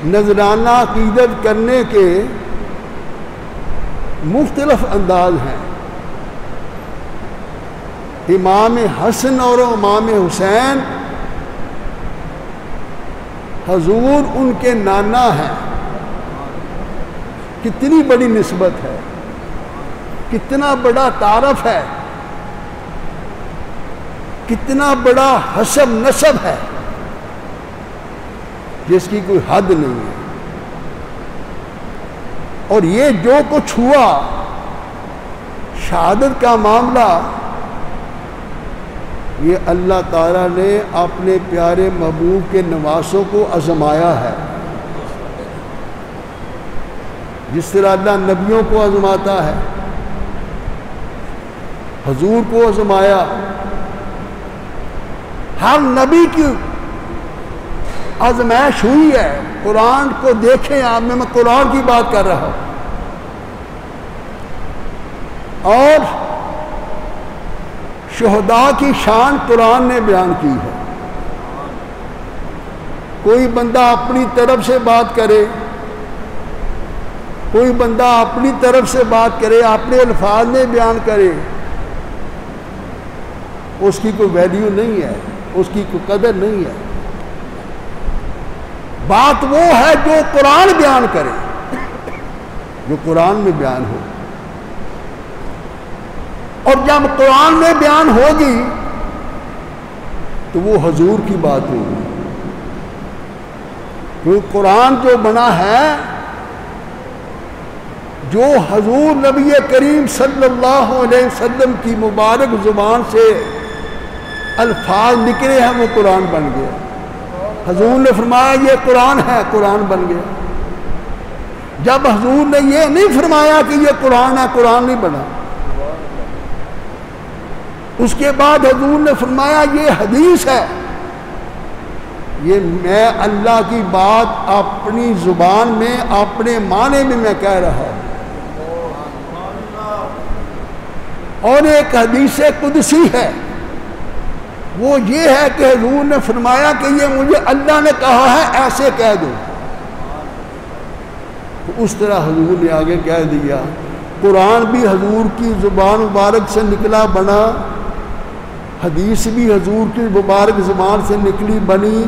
نذرانہ عقیدت کرنے کے مختلف انداز ہیں. امام حسن اور امام حسین حضور ان کے نانا ہیں. کتنی بڑی نسبت ہے، کتنا بڑا تعارف ہے، کتنا بڑا حسب نسب ہے جس کی کوئی حد نہیں ہے. اور یہ جو کچھ ہوا شہادت کا معاملہ، یہ اللہ تعالیٰ نے اپنے پیارے محبوب کے نواسوں کو آزمایا ہے. جس طرح اللہ نبیوں کو آزماتا ہے، حضور کو آزمایا. ہر نبی کی آزمائش ہوئی ہے. قرآن کو دیکھیں آپ، میں قرآن کی بات کر رہا ہوں. اور شہداء کی شان قرآن نے بیان کی ہے. کوئی بندہ اپنی طرف سے بات کرے، کوئی بندہ اپنی طرف سے بات کرے، اپنے الفاظ میں بیان کرے، اس کی کوئی ویلیو نہیں ہے، اس کی کوئی قدر نہیں ہے. بات وہ ہے جو قرآن بیان کرے، جو قرآن میں بیان ہو. اور جب قرآن میں بیان ہوگی تو وہ حضور کی بات ہوگی. کیونکہ قرآن جو بنا ہے، جو حضور نبی کریم صلی اللہ علیہ وسلم کی مبارک زبان سے الفاظ نکلے ہیں، وہ قرآن بن گیا. حضور نے فرمایا یہ قرآن ہے، قرآن بن گیا. جب حضور نے یہ نہیں فرمایا کہ یہ قرآن ہے، قرآن نہیں بنا. اس کے بعد حضور نے فرمایا یہ حدیث ہے، یہ میں اللہ کی بات اپنی زبان میں اپنے معنی میں کہہ رہا ہوں. اور ایک حدیث قدسی ہے، وہ یہ ہے کہ حضور نے فرمایا کہ یہ مجھے اللہ نے کہا ہے، ایسے کہہ دو. تو اس طرح حضور نے آگے کہہ دیا. قرآن بھی حضور کی زبان مبارک سے نکلا بنا، حدیث بھی حضور کی مبارک زبان سے نکلی بنی،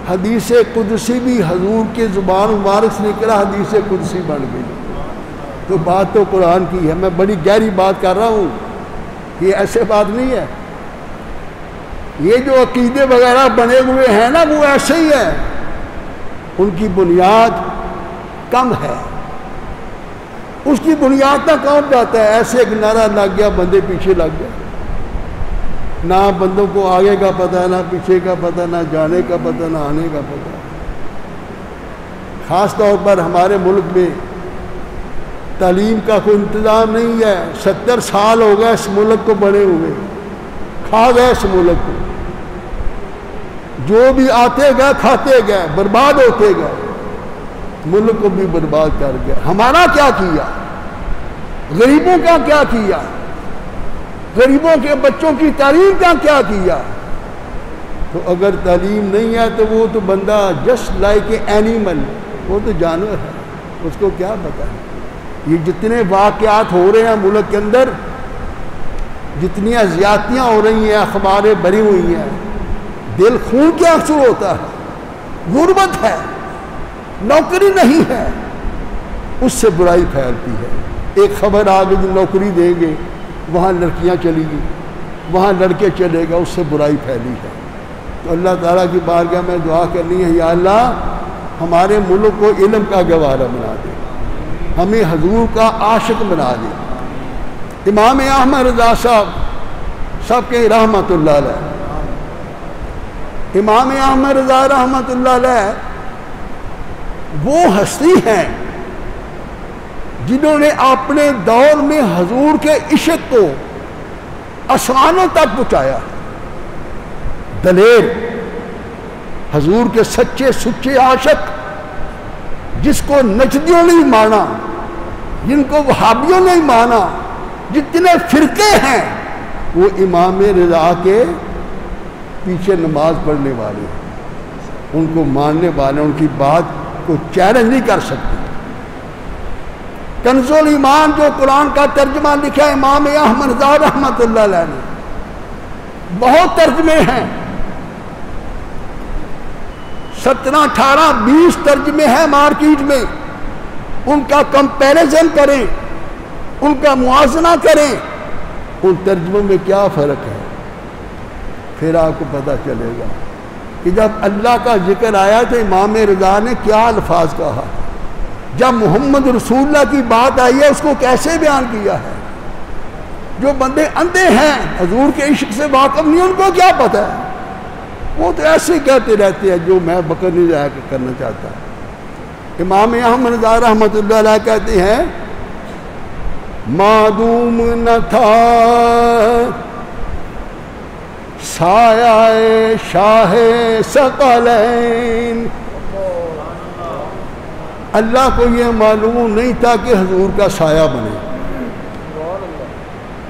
حدیث قدسی بھی حضور کی زبان مبارک سے نکلا، حدیث قدسی بن گئی. تو بات تو قرآن کی ہے. میں بڑی گہری بات کر رہا ہوں، یہ ایسے بات نہیں ہے. یہ جو عقیدے وغیرہ بنے ہوئے ہیں نا، وہ ایسے ہی ہے، ان کی بنیاد کم ہے. اس کی بنیاد تک کون جاتا ہے؟ ایسے ایک نعرہ لگ گیا، بندے پیچھے لگ گئے. نہ بندوں کو آگے کا پتہ، نہ پیچھے کا پتہ، نہ جانے کا پتہ، نہ آنے کا پتہ. خاص طور پر ہمارے ملک میں تعلیم کا کوئی انتظام نہیں ہے. 70 سال ہو گئے اس ملک کو بنے ہوئے، کھا گئے اس ملک کو. جو بھی آتے گئے کھاتے گئے، برباد ہوتے گئے، ملک کو بھی برباد کر گئے. ہمارا کیا کیا؟ غریبوں کا کیا کیا؟ غریبوں کے بچوں کی تعلیم کا کیا کیا؟ تو اگر تعلیم نہیں ہے تو وہ تو بندہ جسٹ لائک اے اینیمل، وہ تو جانور ہے، اس کو کیا پتہ ہے. یہ جتنے واقعات ہو رہے ہیں ملک کے اندر، جتنی زیادتیاں ہو رہی ہیں، اخباریں بھری ہوئی ہیں، دل خون کے آنسو ہوتا ہے. غربت ہے، نوکری نہیں ہے، اس سے برائی پھیلتی ہے. ایک خبر آ گئی نوکری دیں گے، وہاں لڑکیاں چلی گئی، وہاں لڑکے چلے گا، اس سے برائی پھیلی ہے. تو اللہ تعالیٰ کی بارگاہ میں دعا کرنی ہے، یا اللہ ہمارے ملک کو علم کا گوارا بنا دے، ہمیں حضور کا عاشق بنا دے. امام احمد رضا صاحب سب کے رحمت اللہ علیہ، امام احمد رضا رحمت اللہ علیہ وہ ہستی ہیں جنہوں نے اپنے دور میں حضور کے عشق کو آسمانوں تک پہنچایا. دلیر، حضور کے سچے سچے عاشق، جس کو نجدیوں نہیں مانا، جن کو وہابیوں نہیں مانا، جتنے فرقے ہیں، وہ امام رضا کے پیچھے نماز پڑھنے والے، ان کو ماننے والے، ان کی بات کو چیلنج نہیں کر سکتی۔ کنز الایمان جو قرآن کا ترجمہ لکھا ہے امام احمد رضا رحمۃ اللہ علیہ نے، بہت ترجمے ہیں، 17 18 20 ترجمے ہیں مارکیٹ میں، ان کا کمپیریزن کریں، ان کا موازنہ کریں، ان ترجموں میں کیا فرق ہے، پھر آپ کو پتہ چلے گا کہ جب اللہ کا ذکر آیا تو امام رضا نے کیا الفاظ کہا، جب محمد رسول اللہ کی بات آئی ہے اس کو کیسے بیان کیا ہے۔ جو بندے اندھے ہیں حضور کے عشق سے واقف نہیں، ان کو کیا پتہ ہے، وہ تو ایسے کہتے رہتے ہیں جو میں بکر نہیں ضائع کرنا چاہتا۔ امام احمد رضا رحمۃ اللہ علیہ کہتے ہیں معدوم نہ تھا سایہ شاہ ثقلین، اللہ کو یہ معلوم نہیں تھا کہ حضور کا سایہ بنے،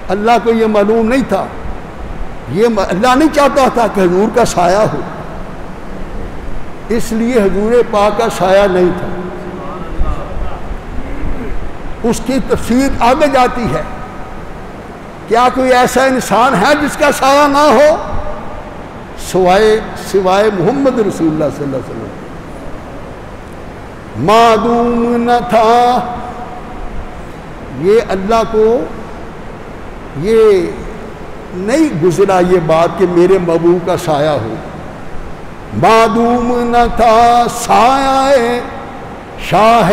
اللہ کو یہ معلوم نہیں تھا، یہ اللہ نہیں چاہتا تھا کہ حضور کا سایہ ہو، اس لیے حضور پاک کا سایہ نہیں تھا۔ اس کی تفسیر آگے جاتی ہے، کیا کوئی ایسا انسان ہے جس کا سایہ نہ ہو سوائے محمد رسول اللہ صلی اللہ علیہ وسلم۔ معدوم نہ تھا، یہ اللہ کو یہ نہیں گزرا یہ بات کہ میرے محبوب کا سایہ ہو، معدوم نہ تھا سایہ شاہ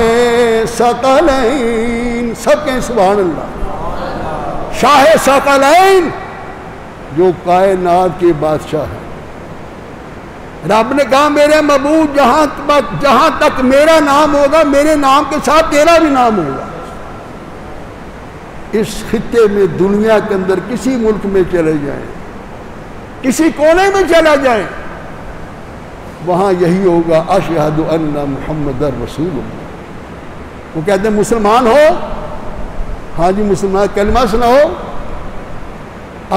ثقلین، سب کہیں سبحان اللہ، شاہ ثقلین جو کائنات کے بادشاہ ہے۔ رب نے کہا میرے محبوب جہاں تک میرا نام ہوگا میرے نام کے ساتھ تیرا بھی نام ہوگا۔ اس خطے میں دنیا کے اندر کسی ملک میں چلے جائیں، کسی کونے میں چلا جائیں، وہاں یہی ہوگا اشہد ان محمد رسول اللہ۔ وہ کہتے ہیں مسلمان ہو، ہاں جی مسلمان، کلمہ سناؤ،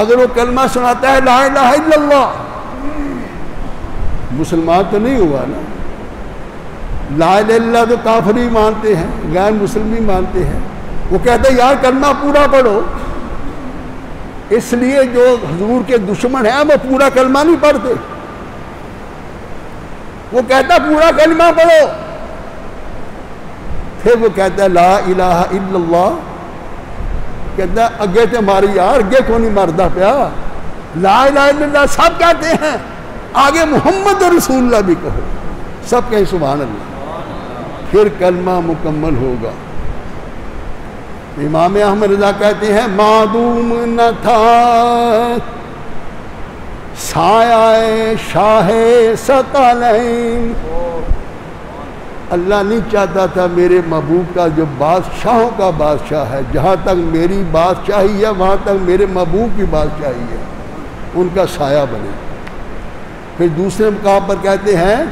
اگر وہ کلمہ سناتا ہے لا الہ الا اللہ، مسلمان تو نہیں ہوا نا۔ لا الہ الا اللہ تو کافر ہی مانتے ہیں، غیر مسلم بھی مانتے ہیں۔ وہ کہتے ہیں یار کلمہ پورا پڑھو، اس لیے جو حضور کے دشمن ہیں وہ پورا کلمہ نہیں پڑھتے، وہ کہتا پورا کلمہ پڑھو، پھر وہ کہتا ہے لا الہ الا اللہ، کہتا ہے اگے تے ماری یار، اگے کو نہیں مردا پیا، لا الہ الا اللہ سب کہتے ہیں، آگے محمد رسول اللہ بھی کہو، سب کہیں سبحان اللہ، پھر کلمہ مکمل ہوگا۔ امام احمد رضا کہتے ہیں معدوم نہ تھا سایہ شاہ ثقلین، اللہ نہیں چاہتا تھا میرے محبوب کا جو بادشاہوں کا بادشاہ ہے، جہاں تک میری بادشاہی ہے وہاں تک میرے محبوب کی بادشاہی ہے، ان کا سایہ بنے۔ پھر دوسرے مقام پر کہتے ہیں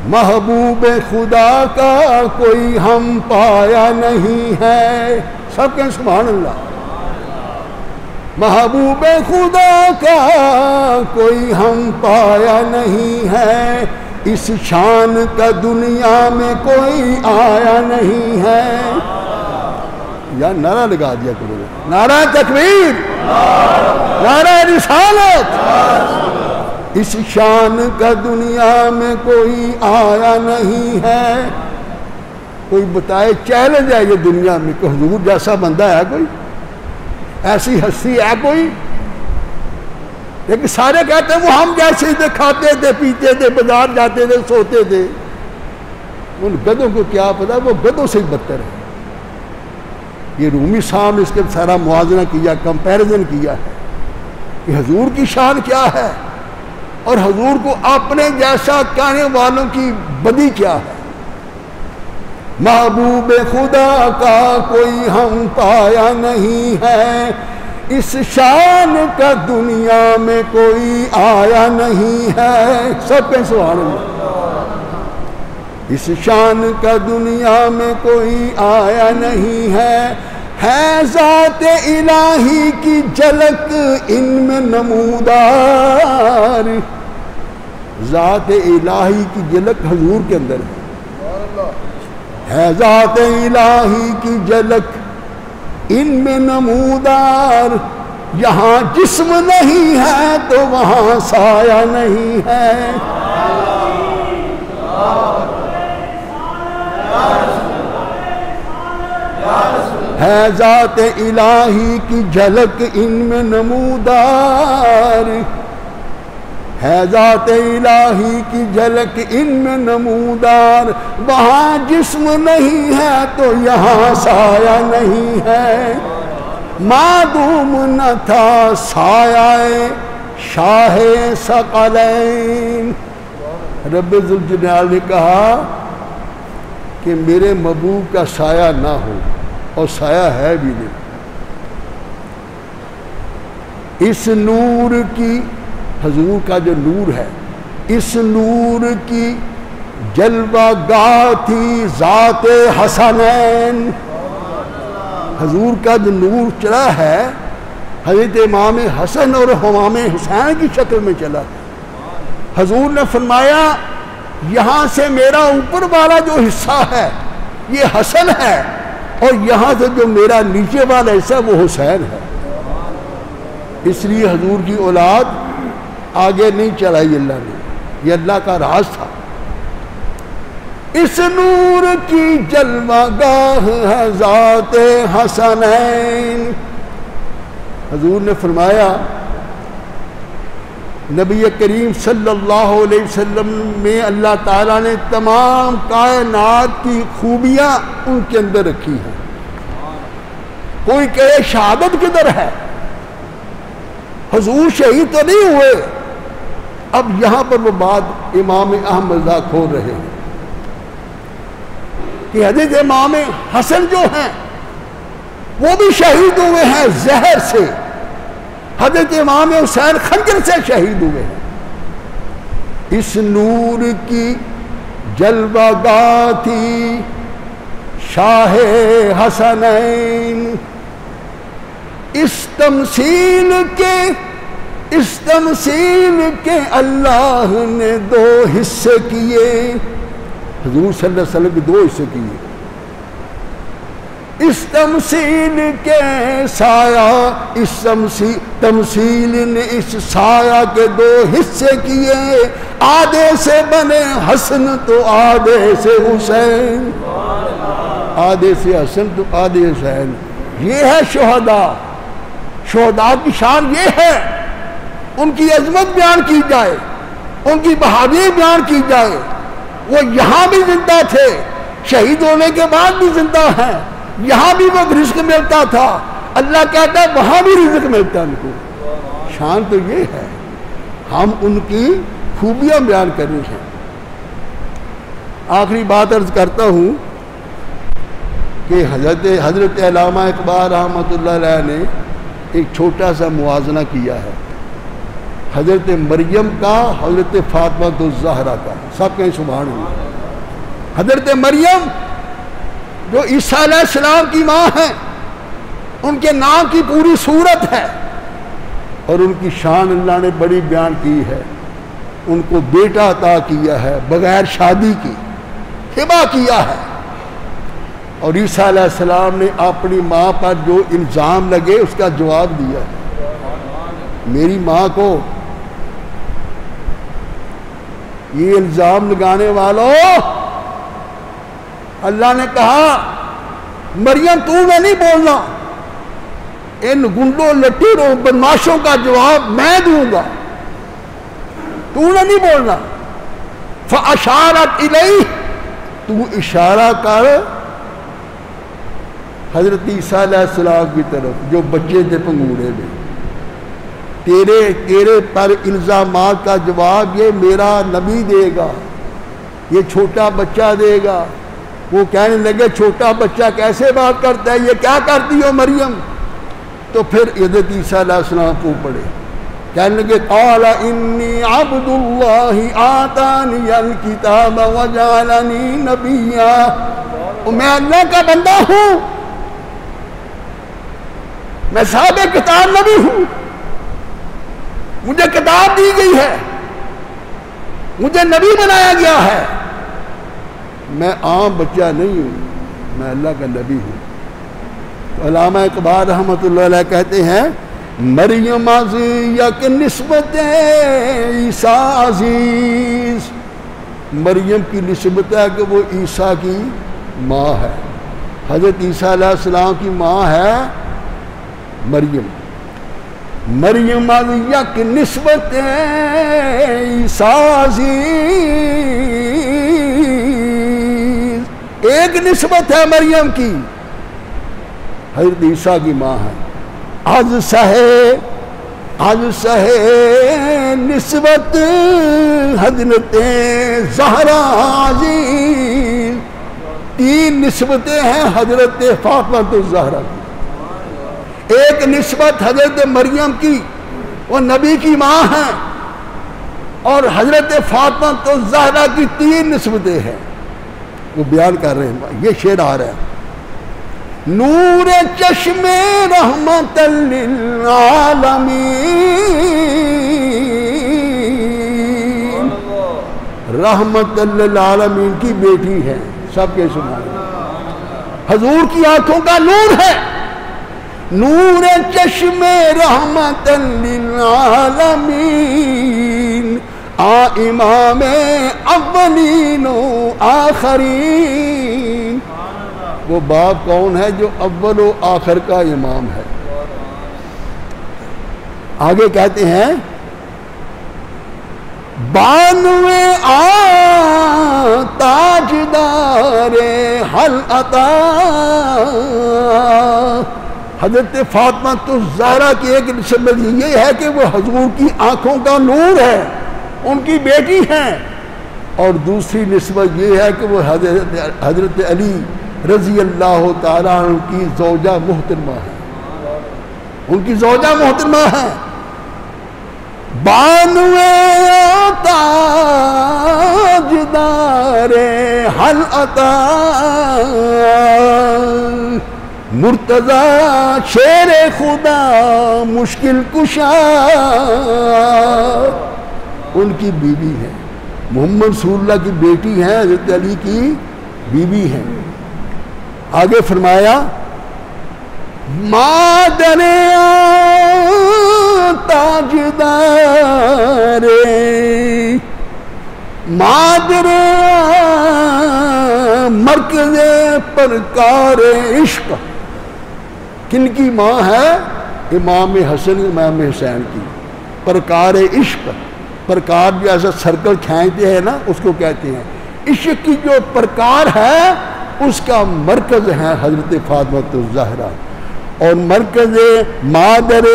محبوب خدا کا کوئی ہم پایا نہیں ہے، سب کہیں سبحان اللہ۔ محبوب خدا کا کوئی ہم پایا نہیں ہے، اس شان کا دنیا میں کوئی آیا نہیں ہے۔ یا نعرہ لگا دیا کرو، نعرہ تکبیر، نعرہ رسالت، اس شان کا دنیا میں کوئی آیا نہیں ہے۔ کوئی بتائے چیلنج ہے یہ دنیا میں کہ حضور جیسا بندہ ہے کوئی، ایسی ہستی ہے کوئی؟ لیکن سارے کہتے ہیں وہ ہم جیسے تھے، کھاتے تھے، پیتے تھے، بازار جاتے تھے، سوتے تھے۔ ان گدوں کو کیا پتا، وہ گدوں سے ہی بدتر ہے۔ یہ رومی صاحب نے اس کے سارا موازنہ کیا، کمپیریزن کیا ہے کہ حضور کی شان کیا ہے اور حضور کو اپنے جیسا کہنے والوں کی بدی کیا ہے۔ محبوب خدا کا کوئی ہم پایا نہیں ہے، اس شان کا دنیا میں کوئی آیا نہیں ہے، سب پہ سبحان اللہ۔ اس شان کا دنیا میں کوئی آیا نہیں ہے ذات الہی کی جھلک ان میں نمودار، ذات الہی کی جھلک حضور کے اندر ہے۔ ہے ذات الہی کی جھلک ان میں نمودار، یہاں جسم نہیں ہے تو وہاں سایہ نہیں ہے۔ ہے ذات الہی کی جھلک ان میں نمودار، ہے ذات الہی کی جھلک ان میں نمودار، وہاں جسم نہیں ہے تو یہاں سایہ نہیں ہے۔ معدوم نہ تھا سایہ شاہ ثقلین، رب ذوالجلال نے کہا کہ میرے محبوب کا سایہ نہ ہو، اور سایہ ہے بھی نہیں۔ اس نور کی، حضور کا جو نور ہے، اس نور کی جلوہ گاہ تھی ذات حسنین، حضور کا جو نور چلا ہے حضرت امام حسن اور امام حسین کی شکل میں چلا۔ حضور نے فرمایا یہاں سے میرا اوپر والا جو حصہ ہے یہ حسن ہے، اور یہاں سے جو میرا نیچے والا حصہ وہ حسین ہے۔ اس لیے حضور کی اولاد آگے نہیں چلائی اللہ نے، یہ اللہ کا راز تھا۔ اس نور کی جلوہ گاہ ہے ذات حسنین، حضور نے فرمایا نبی کریم صلی اللہ علیہ وسلم میں اللہ تعالیٰ نے تمام کائنات کی خوبیاں ان کے اندر رکھی ہیں۔ کوئی کہے شہادت کدھر ہے؟ حضور شہید تو نہیں ہوئے۔ اب یہاں پر وہ بات امام احمد رضا کھول رہے ہیں کہ حضرت امام حسن جو ہیں وہ بھی شہید ہوئے ہیں زہر سے، حضرت امام حسین خنجر سے شہید ہوئے ہیں۔ اس نور کی جلوہ گاہ تھی شاہ حسنین، اس تمثیل کے اللہ نے دو حصے کیے، حضور صلی اللہ علیہ وسلم کے دو حصے کیے۔ اس تمثیل کے سایہ، اس تمثیل نے اس سایہ کے دو حصے کیے، آدھے سے بنے حسن تو آدھے سے حسین، آدھے سے حسن تو آدھے حسین۔ یہ ہے شہداء، شہداء کی شان یہ ہے ان کی عظمت بیان کی جائے، ان کی بہادری بیان کی جائے۔ وہ یہاں بھی زندہ تھے، شہید ہونے کے بعد بھی زندہ ہیں، یہاں بھی وہ رزق ملتا تھا، اللہ کہتا ہے وہاں بھی رزق ملتا ہے ان کو۔ شان تو یہ ہے، ہم ان کی خوبیاں بیان کر رہے ہیں۔ آخری بات عرض کرتا ہوں کہ حضرت علامہ اقبال رحمۃ اللہ علیہ نے ایک چھوٹا سا موازنہ کیا ہے حضرت مریم کا، حضرت فاطمہ الزہرا کا، سب کہیں سبحان اللہ۔ حضرت مریم جو عیسیٰ علیہ السلام کی ماں ہیں، ان کے نام کی پوری صورت ہے، اور ان کی شان اللہ نے بڑی بیان کی ہے۔ ان کو بیٹا عطا کیا ہے، بغیر شادی کی ہبہ کیا ہے، اور عیسیٰ علیہ السلام نے اپنی ماں پر جو الزام لگے اس کا جواب دیا ہے۔ میری ماں کو یہ الزام لگانے والوں، اللہ نے کہا مریم تو میں نہیں بولنا، ان گنڈوں لٹیروں بدماشوں کا جواب میں دوں گا، تو نے نہیں بولنا۔ فَأَشَارَتْ إِلَيْهِ، تو اشارہ کر حضرت عیسیٰ علیہ السلام کی طرف جو بچے تھے پنگوڑے میں، تیرے پر الزامات کا جواب یہ میرا نبی دے گا، یہ چھوٹا بچہ دے گا۔ وہ کہنے لگے چھوٹا بچہ کیسے بات کرتا ہے، یہ کیا کرتی ہو مریم؟ تو پھر حضرت عیسیٰ علیہ السلام کو پڑھے، کہنے لگے قال انی عبد اللہ آتانی الکتاب وجعلنی نبیا، میں اللہ کا بندہ ہوں، میں صاحب کتاب نبی ہوں، مجھے کتاب دی گئی ہے، مجھے نبی بنایا گیا ہے، میں عام بچہ نہیں ہوں، میں اللہ کا نبی ہوں۔ تو علامہ اقبال رحمۃ اللہ علیہ کہتے ہیں مریم از یک نسبت عیسیٰ عزیز، مریم کی نسبت ہے کہ وہ عیسیٰ کی ماں ہے، حضرت عیسیٰ علیہ السلام کی ماں ہے مریم۔ مریم از یک نسبت عیسیٰ عزیز، ایک نسبت ہے مریم کی، حضرت عیسیٰ کی ماں ہے۔ از سہے نسبت حضرت زہرا عزیز، تین نسبتیں ہیں حضرت فاطمہ الزہرا کی۔ ایک نسبت حضرت مریم کی، وہ نبی کی ماں ہیں، اور حضرت فاطمہ الزہرا کی تین نسبتیں ہیں، وہ بیان کر رہے ہیں۔ یہ شعر آ رہا ہے نور چشم رحمت للعالمین، رحمت للعالمین کی بیٹی ہے، سب کے سنا حضور کی آنکھوں کا نور ہے، نور چشم رحمت للعالمین، امام اولین و آخرین۔ وہ باپ کون ہے؟ جو اول و آخر کا امام ہے۔ آگے کہتے ہیں بانوے تاجدار حل عطا، حضرت فاطمہ الزہرا کی ایک نسبت یہ ہے کہ وہ حضور کی آنکھوں کا نور ہے، ان کی بیٹی ہیں، اور دوسری نسبت یہ ہے کہ وہ حضرت علی رضی اللہ تعالیٰ عنہ کی زوجہ محترمہ ہے، ان کی زوجہ محترمہ ہے۔ بانوے تاجدار حل عطا، مرتضی شیر خدا مشکل کشا، ان کی بیوی ہے، محمد رسول اللہ کی بیٹی ہیں، حضرت علی کی بیوی ہیں۔ آگے فرمایا مادر تاجدار، مادر مرکز پرکار عشق، کن کی ماں ہے؟ امام حسن امام حسین کی، پرکار عشق، پرکار جو ایسا سرکل کھینچتے ہیں نا اس کو کہتے ہیں، عشق کی جو پرکار ہے اس کا مرکز ہے حضرت فاطمہ الزہرا، اور مرکز مادر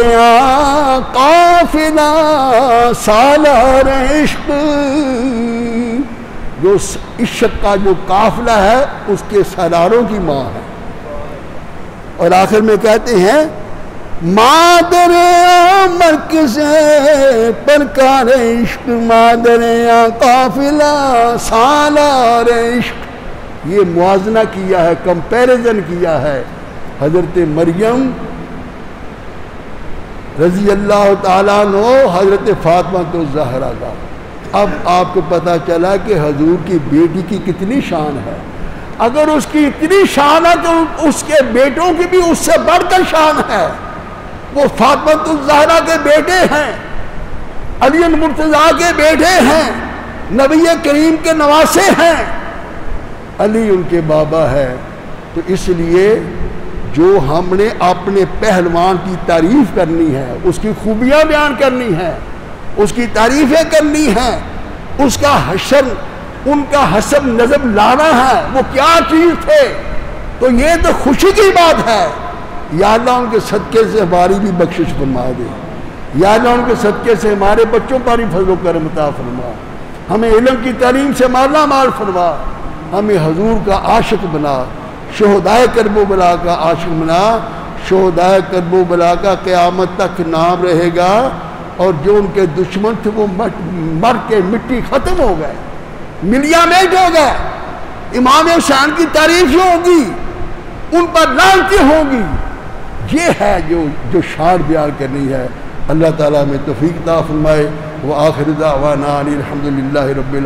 قافلہ سالار عشق، جو عشق کا جو قافلہ ہے اس کے سالاروں کی ماں ہے۔ اور آخر میں کہتے ہیں مادر مرکز پرکار عشق، مادر قافلہ سالار عشق، یہ موازنہ کیا ہے، کمپیریزن کیا ہے حضرت مریم رضی اللہ تعالیٰ عنہ حضرت فاطمہ الزہرا کا۔ اب آپ کو پتہ چلا کہ حضور کی بیٹی کی کتنی شان ہے۔ اگر اس کی اتنی شان ہے تو اس کے بیٹوں کی بھی اس سے بڑھ کر شان ہے۔ وہ فاطمہ الزہرا کے بیٹے ہیں، علی المرتضیٰ کے بیٹے ہیں، نبی کریم کے نواسے ہیں، علی ان کے بابا ہے۔ تو اس لیے جو ہم نے اپنے پہلوان کی تعریف کرنی ہے، اس کی خوبیاں بیان کرنی ہے، اس کی تعریفیں کرنی ہیں، اس کا حشر، ان کا حسب نظم لانا ہے، وہ کیا چیز تھے، تو یہ تو خوشی کی بات ہے۔ یا اللہ ان کے صدقے سے ہماری بھی بخشش فرما دے، یا اللہ ان کے صدقے سے ہمارے بچوں پر بھی فضل و کرم عطا فرما، ہمیں علم کی تعلیم سے مالا مال فرما، ہمیں حضور کا عاشق بنا، شہدائے کرب و بلا کا عاشق بنا۔ شہدائے کرب و بلا کا قیامت تک نام رہے گا، اور جو ان کے دشمن تھے وہ مر کے مٹی ختم ہو گئے، ملیا میٹ ہو گئے۔ امام حسین کی تعریف ہوگی، ان پر لعنتیں ہوں گی۔ یہ ہے جو شان بیان کرنی ہے۔ اللہ تعالیٰ میں توفیق عطا فرمائے۔ وآخر دعوانا الحمدللہ رب العالمین۔